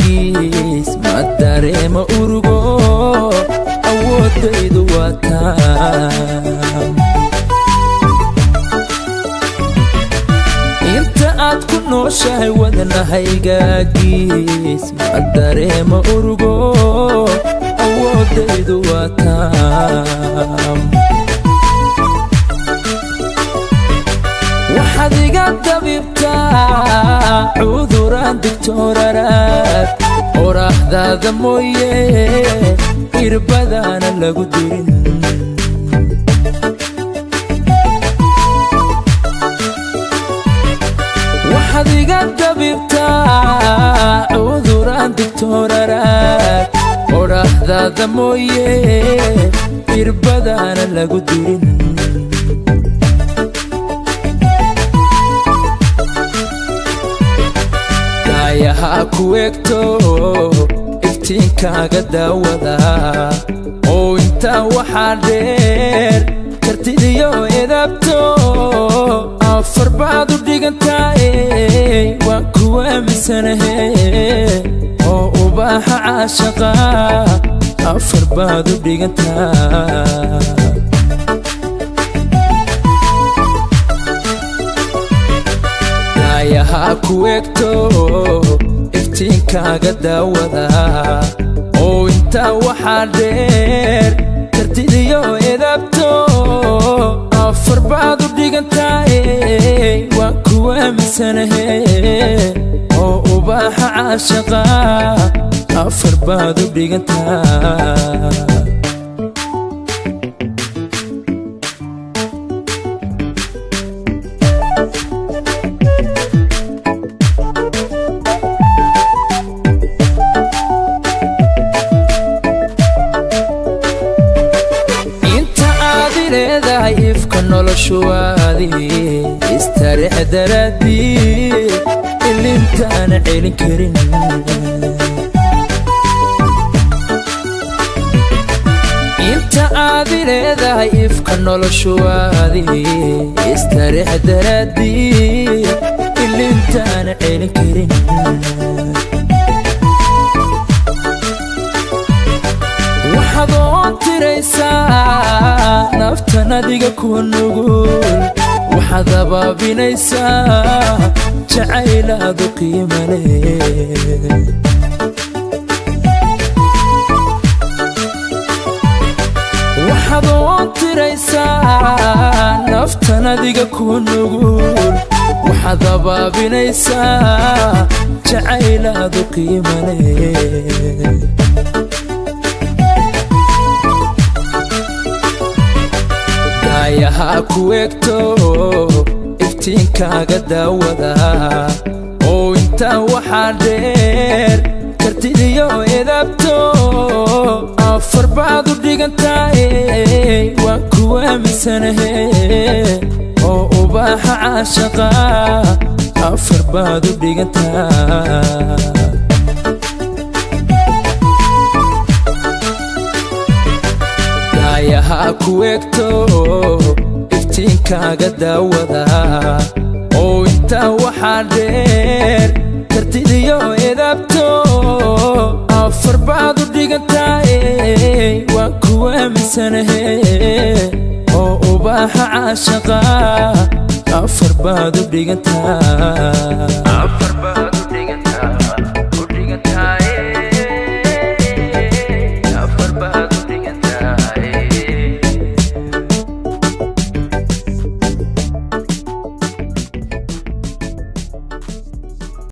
asaagiis ma dareema urugo awoodaydu waa taam inta aad ku nooshahay wadnahaygagiis ma dareema urugo awoodaydu waa taam waxaad iga dabibtaa cuduraan digtooraraad oraahdaada mooye irbadaana lagu dirin waxaad iga dabibtaa cuduraan digtooraraad oraahdaada mooye irbadaana lagu dirin yaha ku egto iftiinkaaga daawada oo intaa waxaa dheer kartidiyo edabto afar baad u dhigantaaye waan ku aaminsanahe oo ubaaxa caashaqa afar baad u dhigantaa yaha ku egto iftiinkaaga daawada oo intaa waxaa dheer kartidiyo edabto afar baad u dhigantaaye waan ku aaminsanahe oo ubaaxa caashaqa afar baad u dhigantaa ifka noloshuwaadi istarix daraadii ilintaana celin karin inta aad leedahay ifka noloshuwaadi istarix daraadii ilintaana celin karin waxaad oon tiraysaa naftan adiga ku nugul waxaad abaabinaysaa jacaylaadu qiima leh waxaad oon tiraysaa naftan adiga ku nugul waxaad abaabinaysaa jacaylaadu qiima leh yaha ku egto iftiinkaaga daawada oo intaa waxaa dheer kartidiyo edabto afar baad u dhigantaaye waan ku aaminsanahe oo ubaaxa caashaqa afar baad u dhigantaa yaha ku egto iftiinkaaga daawada oo intaa waxaa dheer kartidiyo edabto afar baad u dhigantaaye waan ku aaminsanahe oo ubaaxa caashaqa afar baad u dhigantaa